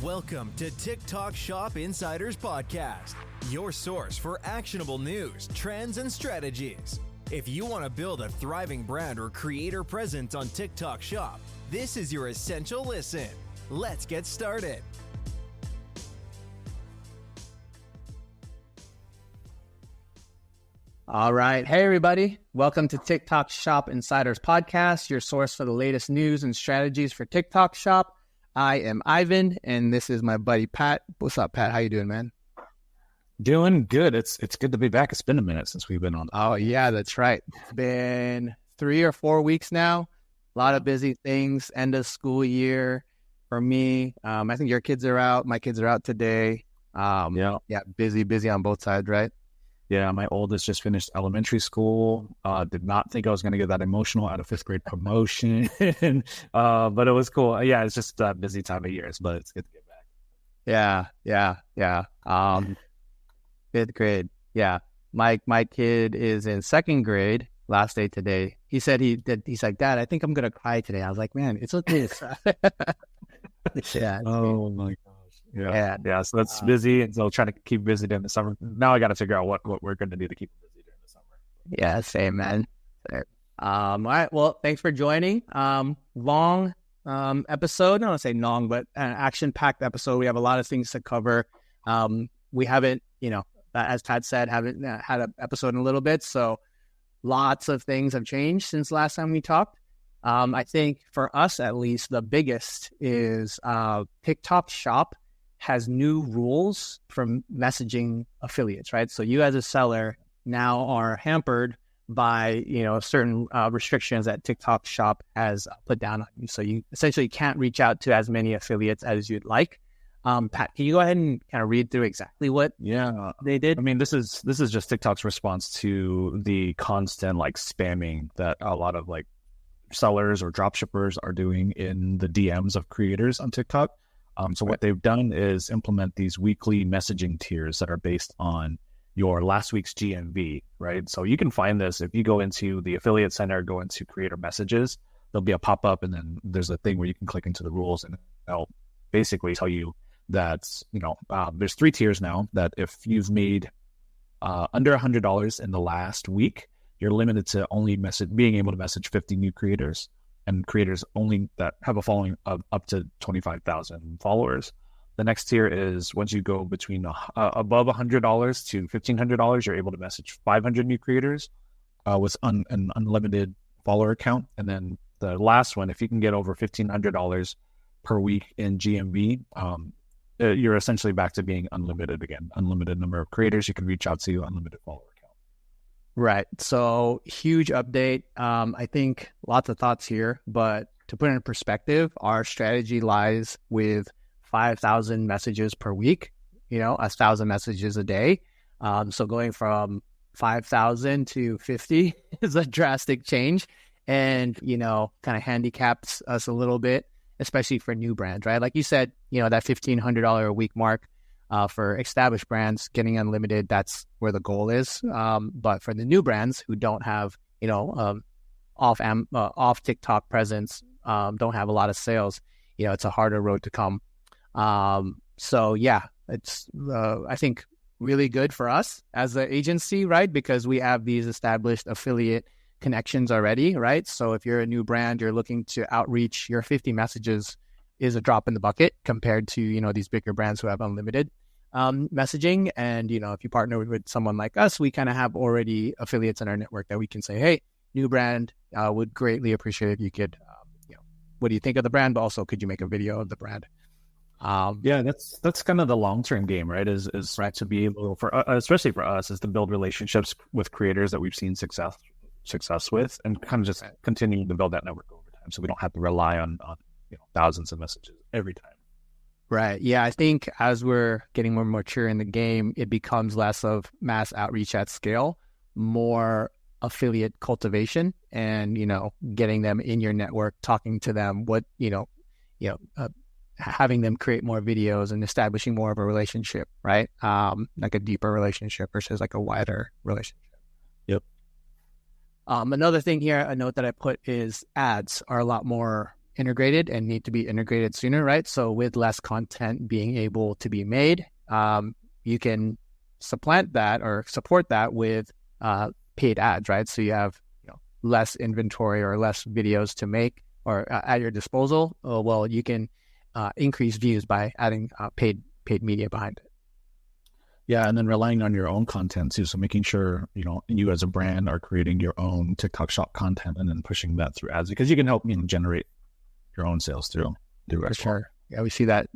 Welcome to TikTok Shop Insiders Podcast, your source for actionable news, trends, and strategies. If you want to build a thriving brand or creator presence on TikTok Shop, this is your essential listen. Let's get started. All right. Hey, everybody. Welcome to TikTok Shop Insiders Podcast, your source for the latest news and strategies for TikTok Shop. I am Ivan, and this is my buddy, Pat. What's up, Pat? How you doing, man? Doing good. It's good to be back. It's been a minute since we've been on. Oh, yeah, that's right. It's been 3 or 4 weeks now. A lot of busy things. End of school year for me. I think your kids are out. My kids are out today. Yeah, busy on both sides, right? Yeah, my oldest just finished elementary school. Did not think I was going to get that emotional at a 5th grade promotion, but it was cool. Yeah, it's just a busy time of years, but it's good to get back. Yeah. 5th grade. Yeah, my kid is in 2nd grade. Last day today. He said he's like, Dad, I think I'm gonna cry today. I was like, man, it's okay. Yeah. Oh my gosh. Yeah. So that's busy, and so trying to keep busy during the summer. Now I got to figure out what we're going to do to keep busy during the summer. Yeah, same, man. All right. Well, thanks for joining. Long episode. I don't want to say long, but an action-packed episode. We have a lot of things to cover. We haven't, as Pat said, haven't had an episode in a little bit, so lots of things have changed since last time we talked. I think for us, at least, the biggest is TikTok Shop has new rules for messaging affiliates, right? So you as a seller now are hampered by, certain restrictions that TikTok Shop has put down on you. So you essentially can't reach out to as many affiliates as you'd like. Pat, can you go ahead and kind of read through exactly what they did? I mean, this is just TikTok's response to the constant spamming that a lot of sellers or dropshippers are doing in the DMs of creators on TikTok. So what they've done is implement these weekly messaging tiers that are based on your last week's GMV, right? So you can find this if you go into the affiliate center, go into creator messages, there'll be a pop-up, and then there's a thing where you can click into the rules, and it'll basically tell you that, there's 3 tiers now, that if you've made under $100 in the last week, you're limited to only being able to message 50 new creators, and creators only that have a following of up to 25,000 followers. The next tier is once you go between above $100 to $1,500, you're able to message 500 new creators with an unlimited follower count. And then the last one, if you can get over $1,500 per week in GMV, you're essentially back to being unlimited again. Unlimited number of creators you can reach out to, unlimited follower count. Right. So huge update. I think lots of thoughts here, but to put it in perspective, our strategy lies with 5,000 messages per week, 1,000 messages a day. So going from 5,000 to 50 is a drastic change, and, kind of handicaps us a little bit, especially for new brands, right? Like you said, that $1,500 a week mark. For established brands, getting unlimited, that's where the goal is. But for the new brands who don't have, off TikTok presence, don't have a lot of sales, it's a harder road to come. So yeah, it's I think really good for us as an agency, right? Because we have these established affiliate connections already, right? So if you're a new brand, you're looking to outreach, your 50 messages is a drop in the bucket compared to, these bigger brands who have unlimited messaging. And, if you partner with someone like us, we kind of have already affiliates in our network that we can say, hey, new brand, would greatly appreciate if you could, what do you think of the brand? But also, could you make a video of the brand? That's kind of the long-term game, right? Is right to be able especially for us, is to build relationships with creators that we've seen success with, and kind of just continuing to build that network over time, so we don't have to rely on thousands of messages every time. Right. Yeah. I think as we're getting more mature in the game, it becomes less of mass outreach at scale, more affiliate cultivation, and, getting them in your network, talking to them, having them create more videos and establishing more of a relationship, right? Like a deeper relationship versus like a wider relationship. Yep. Another thing here, a note that I put is ads are a lot more integrated and need to be integrated sooner, right? So with less content being able to be made, you can supplant that or support that with paid ads, right? So you have less inventory or less videos to make or at your disposal. Well, you can increase views by adding paid media behind it. Yeah, and then relying on your own content too. So making sure, you as a brand are creating your own TikTok shop content and then pushing that through ads, because you can help generate your own sales through For sure. Yeah, we see that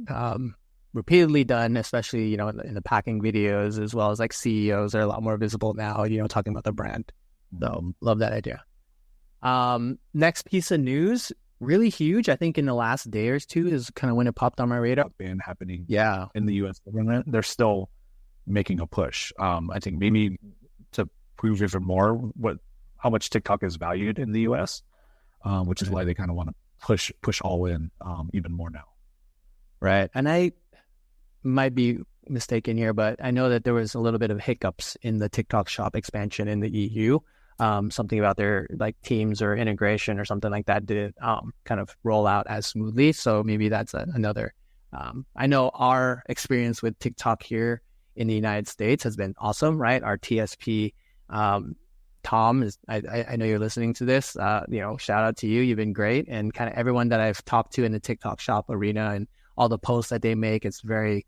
repeatedly done, especially, in the packing videos, as well as like CEOs are a lot more visible now, talking about the brand. So love that idea. Next piece of news, really huge, I think in the last day or two is kind of when it popped on my radar. Ban happening Yeah. in the US government. They're still making a push. I think maybe to prove even more how much TikTok is valued in the US, which is why they kind of want to push all in even more now. Right. And I might be mistaken here, but I know that there was a little bit of hiccups in the TikTok shop expansion in the EU. Something about their like teams or integration or something like that didn't kind of roll out as smoothly. So maybe that's another. I know our experience with TikTok here in the United States has been awesome, right? Our TSP, Tom, I know you're listening to this. Shout out to you. You've been great. And kind of everyone that I've talked to in the TikTok shop arena and all the posts that they make, it's very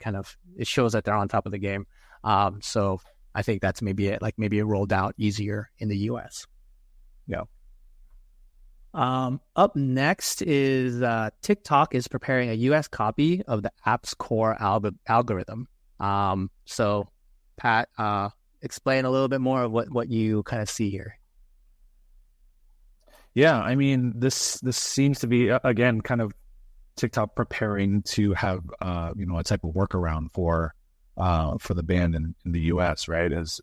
it shows that they're on top of the game. So I think that's maybe it, like maybe it rolled out easier in the US. Yeah. Up next is TikTok is preparing a US copy of the app's core algorithm. So Pat, explain a little bit more of what you kind of see here. Yeah, I mean, this seems to be, again, kind of TikTok preparing to have, a type of workaround for the ban in the US, right? Is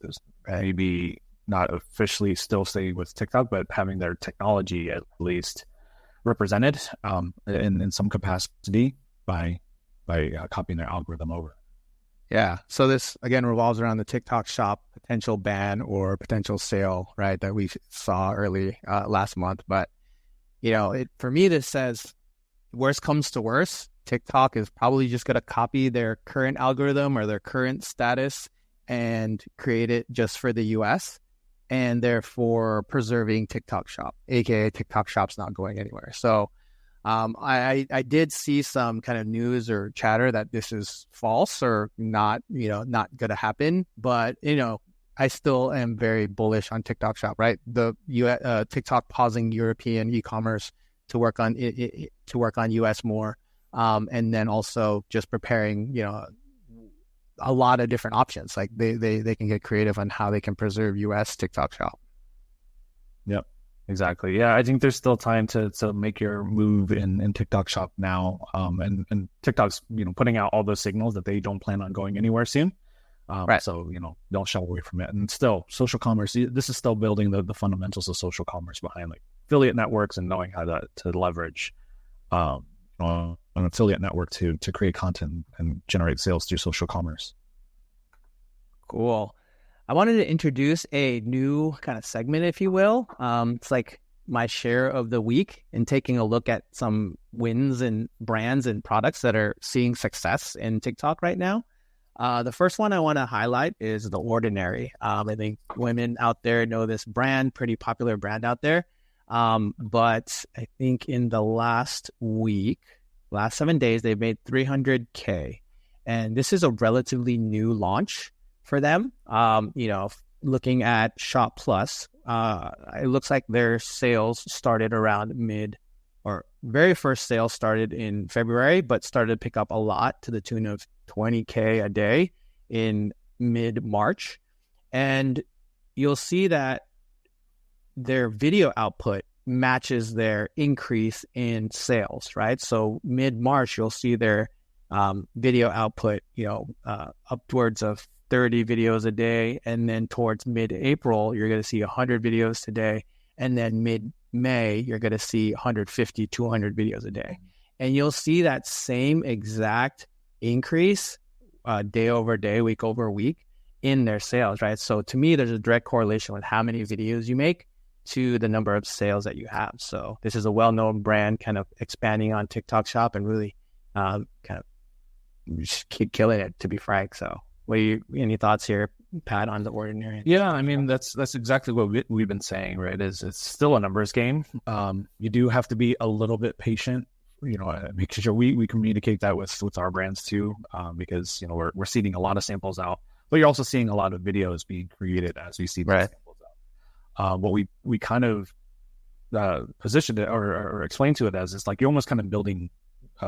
maybe not officially still staying with TikTok, but having their technology at least represented in some capacity by copying their algorithm over. Yeah. So this, again, revolves around the TikTok shop potential ban or potential sale, right, that we saw early last month. But, for me, this says worst comes to worst, TikTok is probably just going to copy their current algorithm or their current status and create it just for the US, and therefore preserving TikTok shop, aka TikTok shop's not going anywhere. So I did see some kind of news or chatter that this is false or not going to happen. But, I still am very bullish on TikTok shop, right? The TikTok pausing European e-commerce to work on US more. And then also just preparing, a lot of different options. Like they can get creative on how they can preserve US TikTok shop. Yep. Exactly. Yeah, I think there's still time to make your move in TikTok shop now. And TikTok's, putting out all those signals that they don't plan on going anywhere soon. Right. So, don't shy away from it. And still, social commerce, this is still building the fundamentals of social commerce behind like affiliate networks and knowing how to leverage an affiliate network to create content and generate sales through social commerce. Cool. I wanted to introduce a new kind of segment, if you will. It's like my share of the week and taking a look at some wins and brands and products that are seeing success in TikTok right now. The first one I want to highlight is The Ordinary. I think women out there know this brand, pretty popular brand out there. But I think in the last 7 days, they've made 300K. And this is a relatively new launch for them. Looking at Shop Plus, it looks like their sales started around very first sales started in February, but started to pick up a lot to the tune of 20K a day in mid-March. And you'll see that their video output matches their increase in sales, right? So mid-March, you'll see their video output, upwards of 30 videos a day. And then towards mid-April, you're going to see 100 videos today. And then mid-May, you're going to see 150, 200 videos a day. And you'll see that same exact increase day over day, week over week in their sales, right? So to me, there's a direct correlation with how many videos you make to the number of sales that you have. So this is a well-known brand kind of expanding on TikTok Shop and really kind of just keep killing it, to be frank. So any thoughts here, Pat, on The Ordinary? Yeah, I mean, that's exactly what we've been saying, right? Is it's still a numbers game. You do have to be a little bit patient, making sure we communicate that with our brands too, because, we're seeding a lot of samples out, but you're also seeing a lot of videos being created as we see those samples out. What we kind of positioned it or explained to it as is like you're almost kind of building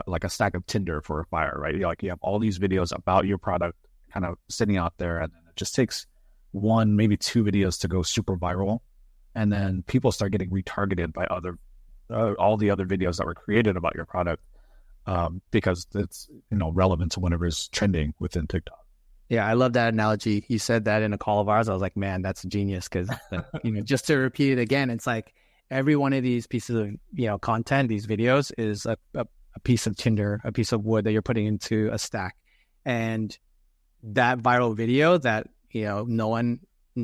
like a stack of tinder for a fire, right? You have all these videos about your product kind of sitting out there, and then it just takes 1, maybe 2 videos to go super viral, and then people start getting retargeted by all the other videos that were created about your product, because it's relevant to whatever's trending within TikTok. Yeah, I love that analogy. You said that in a call of ours. I was like, man, that's genius, because just to repeat it again, it's like every one of these pieces of content, these videos, is a piece of tinder, a piece of wood that you're putting into a stack, and that viral video that no one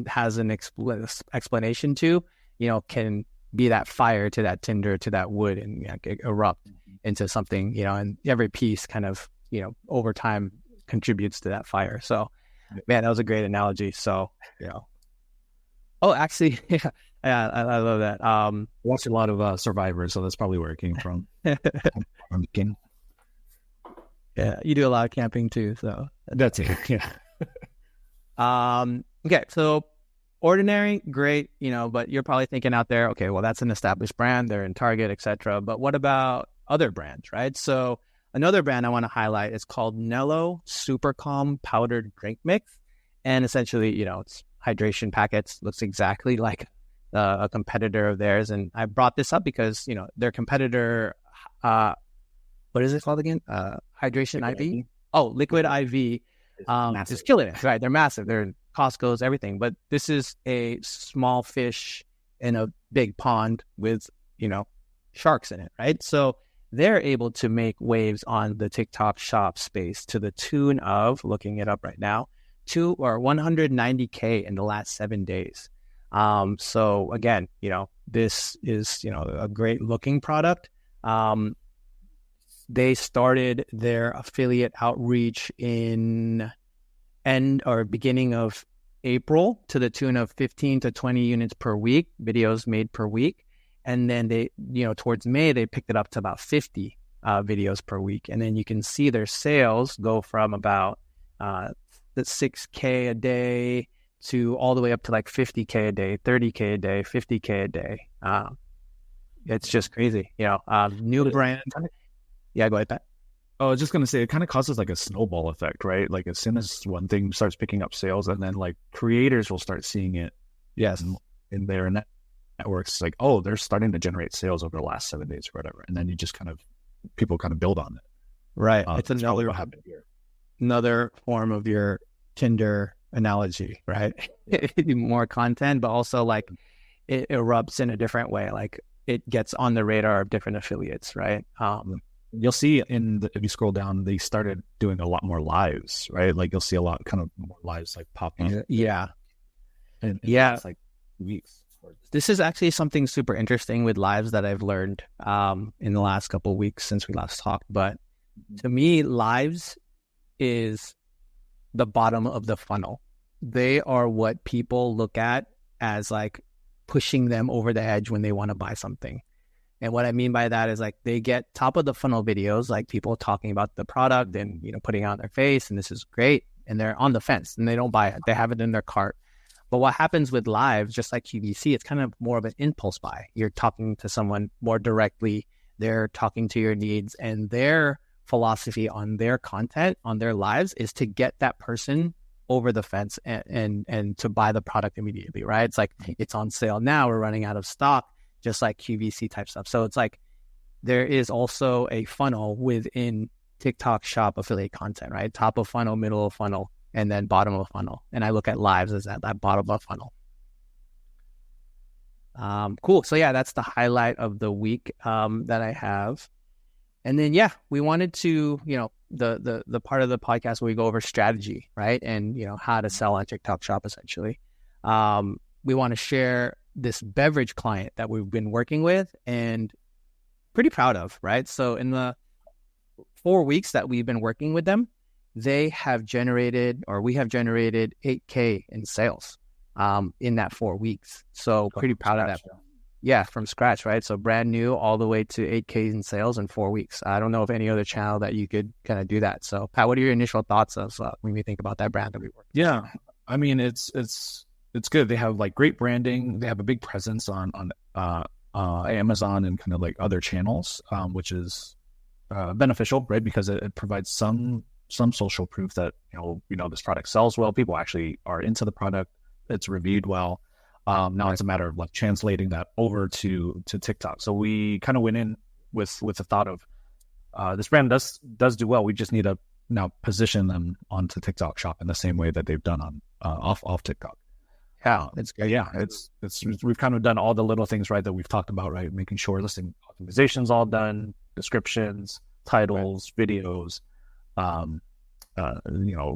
has an explanation to, can be that fire to that tinder, to that wood, and erupt into something, and every piece kind of over time contributes to that fire. So man, that was a great analogy. So oh, actually, yeah, I love that. Watched a lot of Survivor, so that's probably where it came from. Yeah, you do a lot of camping too, so that's it. Yeah. Okay, so Ordinary, great, but you're probably thinking out there, okay, well, that's an established brand, they're in Target, etc. But what about other brands, right? So another brand I want to highlight is called Nello Super Calm Powdered Drink Mix, and essentially, it's hydration packets. Looks exactly like a competitor of theirs, and I brought this up because their competitor, what is it called again? Hydration Liquid IV. Oh, Liquid IV. Is killing it, right? They're massive. They're in Costco's, everything. But this is a small fish in a big pond with, sharks in it, right? So they're able to make waves on the TikTok Shop space to the tune of, looking it up right now, 190K in the last 7 days. So again, this is, a great looking product. They started their affiliate outreach in beginning of April to the tune of 15 to 20 units per week, videos made per week. And then they, towards May, they picked it up to about 50 videos per week. And then you can see their sales go from about the 6K a day to all the way up to like 50K a day, 30K a day, 50K a day. It's just crazy, new brand. Yeah, go ahead, Pat. I was just going to say, it kind of causes like a snowball effect, right? Like as soon as one thing starts picking up sales, and then like creators will start seeing it. Yes. In their networks, it's like, oh, they're starting to generate sales over the last 7 days or whatever. And then you just people build on it. Right. It's probably what happened here. Another form of your Tinder analogy, right? More content, but also like it erupts in a different way. Like it gets on the radar of different affiliates, right? You'll see if you scroll down, they started doing a lot more lives, right? Like you'll see a lot kind of more lives like popping up. Yeah. And it's like weeks. This is actually something super interesting with lives that I've learned in the last couple of weeks since we last talked. But to me, lives is the bottom of the funnel. They are what people look at as like pushing them over the edge when they want to buy something. And what I mean by that is like they get top of the funnel videos, like people talking about the product and, putting it on their face, and this is great. And they're on the fence and they don't buy it. They have it in their cart. But what happens with lives, just like QVC, it's kind of more of an impulse buy. You're talking to someone more directly. They're talking to your needs, and their philosophy on their content, on their lives, is to get that person over the fence and to buy the product immediately, right? It's like, it's on sale now, we're running out of stock, just like QVC type stuff. So it's like there is also a funnel within TikTok Shop affiliate content, right? Top of funnel, middle of funnel, and then bottom of funnel. And I look at lives as that bottom of funnel. Cool. So yeah, that's the highlight of the week that I have. And then, yeah, we wanted to, the part of the podcast where we go over strategy, right? And, how to sell on TikTok Shop, essentially. We want to share this beverage client that we've been working with and pretty proud of, right? So in the 4 weeks that we've been working with them, we have generated 8K in sales in that 4 weeks. So pretty proud of that. Yeah, from scratch, right? So brand new all the way to 8K in sales in 4 weeks. I don't know of any other channel that you could kind of do that. So Pat, what are your initial thoughts of when you think about that brand that we work with? Yeah, I mean, it's good. They have like great branding. They have a big presence on Amazon and kind of like other channels, which is beneficial, right? Because it provides some social proof that this product sells well. People actually are into the product. It's reviewed well. Now it's a matter of like translating that over to TikTok. So we kind of went in with the thought of this brand does do well. We just need to now position them onto TikTok Shop in the same way that they've done on off TikTok. Yeah, it's good. Yeah, it's we've kind of done all the little things right that we've talked about, right? Making sure listing optimization's all done, descriptions, titles, videos,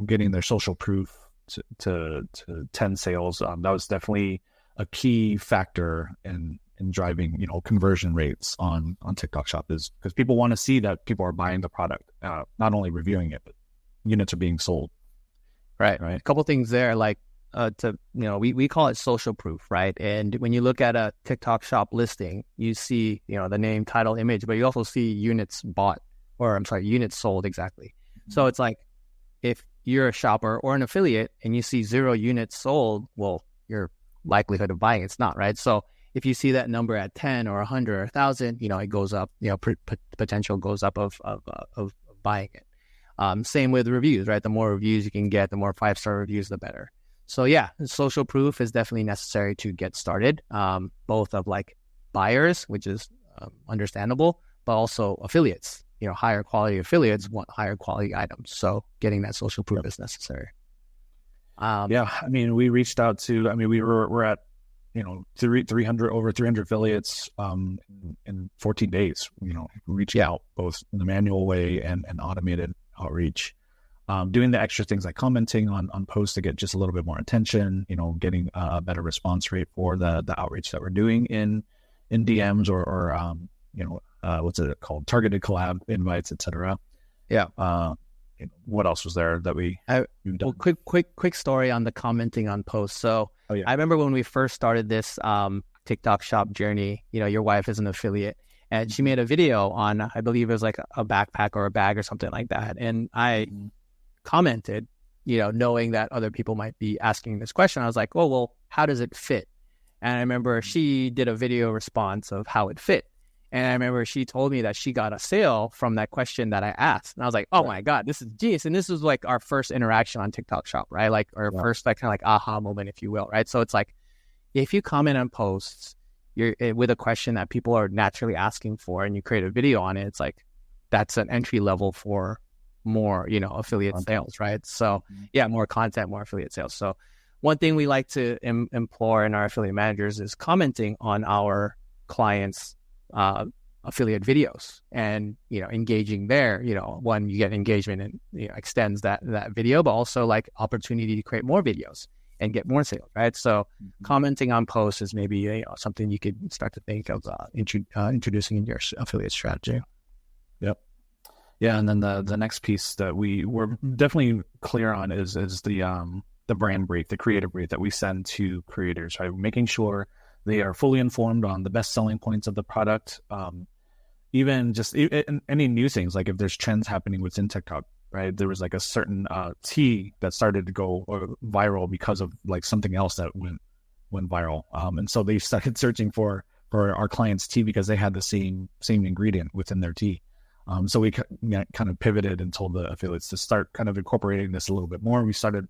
getting their social proof to 10 sales. That was definitely a key factor in driving conversion rates on TikTok Shop, is because people want to see that people are buying the product, not only reviewing it, but units are being sold. Right. A couple things there, like we call it social proof, right? And when you look at a TikTok Shop listing, you see the name, title, image, but you also see units bought, or units sold exactly. Mm-hmm. So it's like if you're a shopper or an affiliate and you see 0 units sold, well, your likelihood of buying it's not, right? So if you see that number at 10 or 100 or 1,000, it goes up. Potential goes up of buying it. Same with reviews, right? The more reviews you can get, the more 5-star reviews, the better. So yeah, social proof is definitely necessary to get started, both of like buyers, which is understandable, but also affiliates. Higher quality affiliates want higher quality items. So getting that social proof is necessary. Yeah, I mean, we reached out to, we're at, 300 affiliates in 14 days, reaching out both in the manual way and automated outreach. Doing the extra things like commenting on posts to get just a little bit more attention, getting a better response rate for the outreach that we're doing in DMs or what's it called? Targeted collab invites, etc. Yeah. What else was there that we've done? Well, quick story on the commenting on posts. So I remember when we first started this TikTok Shop journey, your wife is an affiliate and she made a video on, I believe it was like a backpack or a bag or something like that. And I commented, knowing that other people might be asking this question. I was like, oh, well, how does it fit? And I remember she did a video response of how it fit. And I remember she told me that she got a sale from that question that I asked. And I was like, oh my God, this is genius. And this was like our first interaction on TikTok Shop, right? Like our first like kind of like aha moment, if you will, right? So it's like, if you comment on posts you're with a question that people are naturally asking for and you create a video on it, it's like, that's an entry level for more, affiliate sales, right? So yeah, more content, more affiliate sales. So one thing we like to implore in our affiliate managers is commenting on our clients' affiliate videos and, engaging there. One, you get engagement and extends that video, but also like opportunity to create more videos and get more sales, right? So commenting on posts is maybe something you could start to think of introducing in your affiliate strategy. Yep. Yeah, and then the next piece that we were definitely clear on is the brand brief, the creative brief that we send to creators, right? Making sure they are fully informed on the best selling points of the product. Even just any new things, like if there's trends happening within TikTok, right? There was like a certain tea that started to go viral because of like something else that went viral. And so they started searching for our clients' tea because they had the same ingredient within their tea. So we kind of pivoted and told the affiliates to start kind of incorporating this a little bit more. We started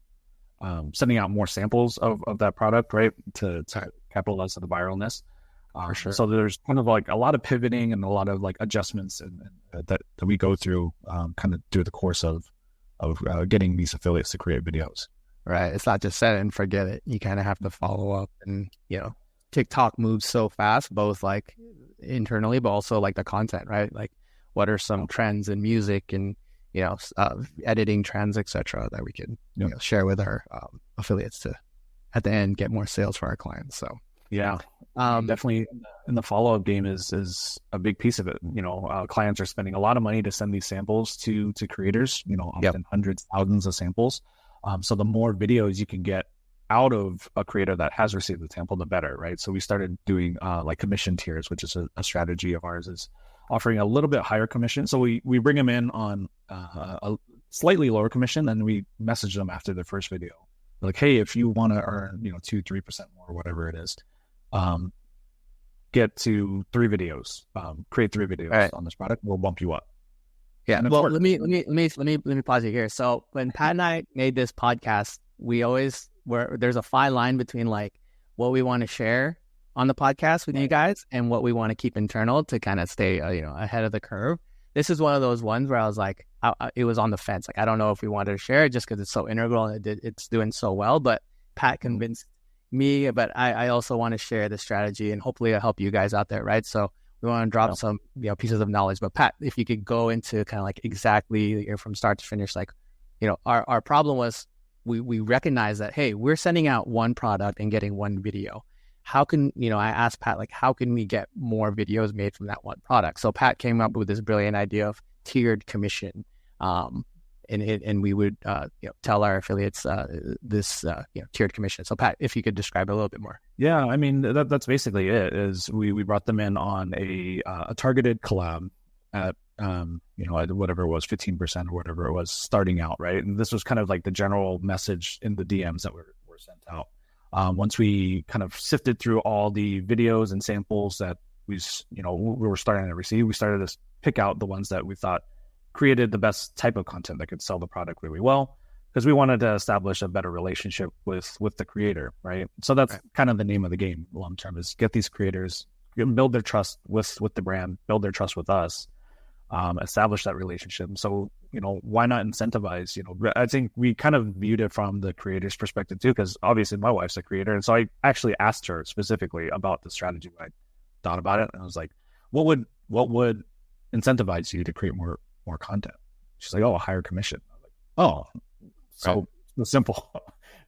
sending out more samples of that product, right, to capitalize on the viralness. For sure. So there's kind of like a lot of pivoting and a lot of like adjustments and that we go through kind of through the course of getting these affiliates to create videos. Right. It's not just set it and forget it. You kind of have to follow up, and TikTok moves so fast, both like internally, but also like the content, right? Like what are some trends in music and editing trends, etc., that we can share with our affiliates to at the end get more sales for our clients. So Yeah. Definitely in the follow-up game is a big piece of it. Clients are spending a lot of money to send these samples to creators, often hundreds, thousands of samples. So the more videos you can get out of a creator that has received the sample, the better, right? So we started doing like commission tiers, which is a strategy of ours, is offering a little bit higher commission. So we bring them in on a slightly lower commission, and we message them after their first video. Like, hey, if you want to earn, 2-3% more, or whatever it is, get to 3 videos, create 3 videos on this product. We'll bump you up. Yeah. Well, let me pause you here. So when Pat and I made this podcast, we always there's a fine line between like what we want to share on the podcast with you guys and what we want to keep internal to kind of stay, ahead of the curve. This is one of those ones where I was like, it was on the fence. Like, I don't know if we wanted to share it just because it's so integral and it's doing so well. But Pat convinced me, but I also want to share the strategy and hopefully it'll help you guys out there, right? So we want to drop some pieces of knowledge. But Pat, if you could go into kind of like exactly from start to finish, like, our problem was we recognize that, hey, we're sending out one product and getting one video. How can, I asked Pat, like, how can we get more videos made from that one product? So Pat came up with this brilliant idea of tiered commission. And we would, tell our affiliates this tiered commission. So Pat, if you could describe it a little bit more. Yeah, I mean, that's basically it. Is we brought them in on a targeted collab at whatever it was, 15% or whatever it was starting out, right? And this was kind of like the general message in the DMs that were sent out. Once we kind of sifted through all the videos and samples that we were starting to receive, we started to pick out the ones that we thought created the best type of content that could sell the product really well, because we wanted to establish a better relationship with the creator, right? So that's kind of the name of the game long term, is get these creators, build their trust with the brand, build their trust with us, establish that relationship. So, why not incentivize? I think we kind of viewed it from the creator's perspective too, because obviously my wife's a creator. And so I actually asked her specifically about the strategy when I thought about it. And I was like, what would incentivize you to create more content? She's like, a higher commission. I was like, so simple,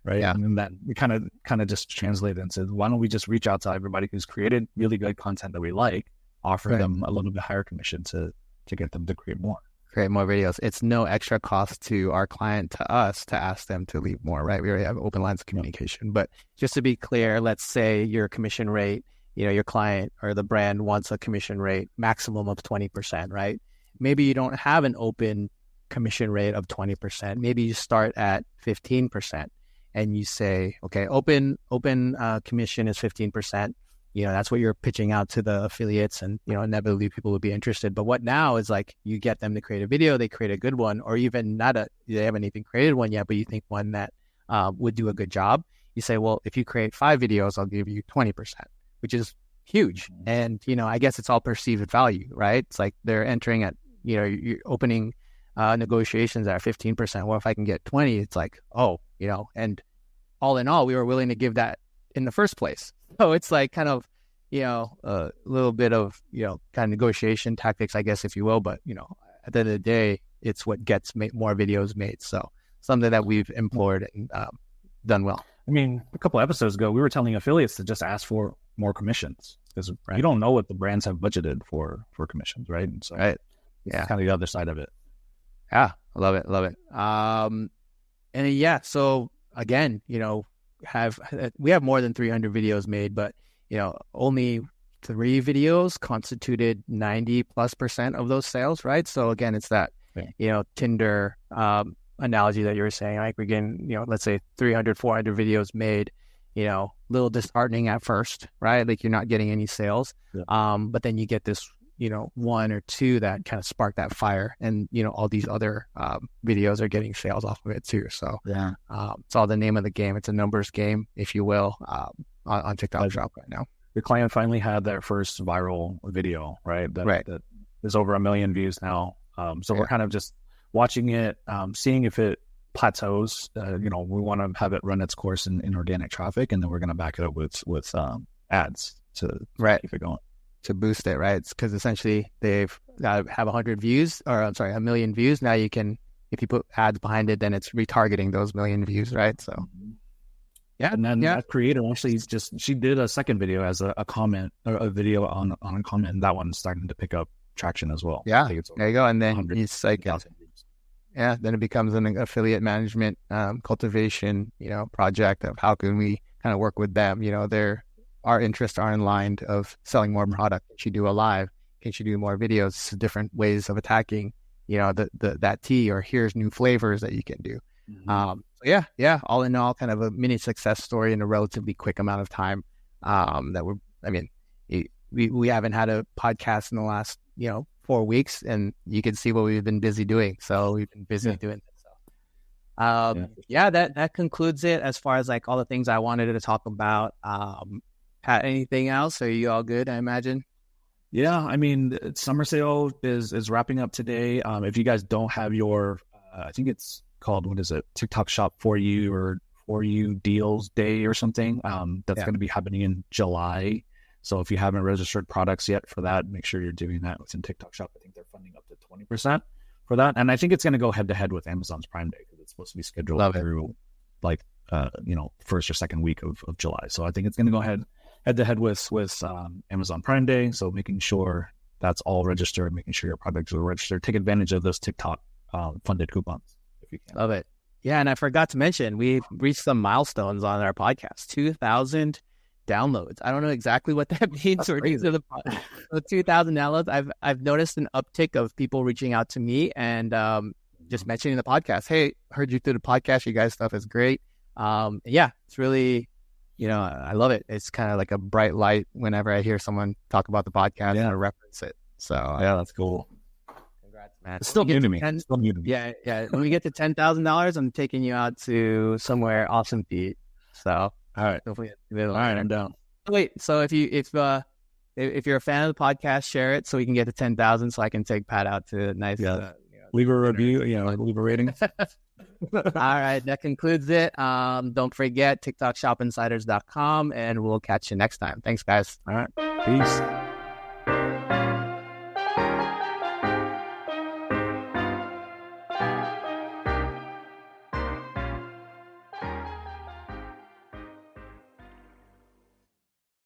right? Yeah. And then we kind of just translated and said, why don't we just reach out to everybody who's created really good content that we like, offer them a little bit higher commission to get them to create more videos. It's no extra cost to our client, to us, to ask them to leave more, right? We already have open lines of communication. But just to be clear, let's say your commission rate, your client or the brand wants a commission rate maximum of 20%, right? Maybe you don't have an open commission rate of 20%. Maybe you start at 15% and you say, okay, open commission is 15%. That's what you're pitching out to the affiliates, and, inevitably people would be interested. But what now is like, you get them to create a video, they create a good one, or even they haven't even created one yet, but you think one that would do a good job. You say, well, if you create 5 videos, I'll give you 20%, which is huge. And, I guess it's all perceived value, right? It's like they're entering at, you're opening negotiations at 15%. Well, if I can get 20, it's like, and all in all, we were willing to give that in the first place. So it's like kind of, a little bit of, kind of negotiation tactics, I guess, if you will. But, at the end of the day, it's what gets more videos made. So something that we've employed and done well. I mean, a couple of episodes ago, we were telling affiliates to just ask for more commissions, because you don't know what the brands have budgeted for commissions, right? And so it's kind of the other side of it. Yeah, I love it. So again, we have more than 300 videos made, but only 3 videos constituted 90+% of those sales, right? So again, it's that Tinder analogy that you were saying. Like, we're getting, let's say 300, 400 videos made, little disheartening at first, right? Like, you're not getting any sales, but then you get this 1 or 2 that kind of spark that fire, and all these other videos are getting sales off of it too. So it's all the name of the game. It's a numbers game, if you will, on TikTok Shop right now. Your client finally had their first viral video, right? That is over 1 million views now. So we're kind of just watching it, seeing if it plateaus. We want to have it run its course in organic traffic, and then we're going to back it up with ads to keep it going. To boost it, right? It's because essentially they've got to have 100 views, or 1 million views. Now you can, if you put ads behind it, then it's retargeting those 1 million views, right? So Yeah. And then that creator actually she did a second video as a comment, or a video on a comment, and that one's starting to pick up traction as well. Yeah. There you go. And then it's like, then it becomes an affiliate management cultivation, project of how can we kind of work with them. Our interests are in line of selling more product. Can she do a live? Can she do more videos? Different ways of attacking, that tea, or here's new flavors that you can do. Mm-hmm. All in all, kind of a mini success story in a relatively quick amount of time. We haven't had a podcast in the last, 4 weeks, and you can see what we've been busy doing. So we've been busy doing this. That concludes it as far as like all the things I wanted to talk about. Pat, anything else? Are you all good, I imagine? Yeah, I mean, summer sale is wrapping up today. If you guys don't have your, I think it's called, what is it? TikTok Shop for You, or For You Deals Day or something. That's going to be happening in July. So if you haven't registered products yet for that, make sure you're doing that within TikTok Shop. I think they're funding up to 20% for that. And I think it's going to go head to head with Amazon's Prime Day, because it's supposed to be scheduled through first or second week of July. So I think it's going to go head to head with Amazon Prime Day. So making sure that's all registered, making sure your products are registered. Take advantage of those TikTok funded coupons if you can. Love it. Yeah, and I forgot to mention, we've reached some milestones on our podcast. 2,000 downloads. I don't know exactly what that means. Or the 2,000 downloads. I've noticed an uptick of people reaching out to me and just mentioning the podcast. Hey, heard you through the podcast. You guys' stuff is great. It's really, I love it. It's kind of like a bright light whenever I hear someone talk about the podcast and reference it. So that's cool. Congrats, man. It's still new to me. Yeah. When we get to $10,000, I'm taking you out to somewhere awesome to eat. So. All right. Hopefully, I'm down. Wait, so if you're a fan of the podcast, share it so we can get to 10,000, so I can take Pat out to a nice. Leave a review. Leave a rating. All right, that concludes it. Don't forget TikTokshopinsiders.com, and we'll catch you next time. Thanks, guys. All right, peace.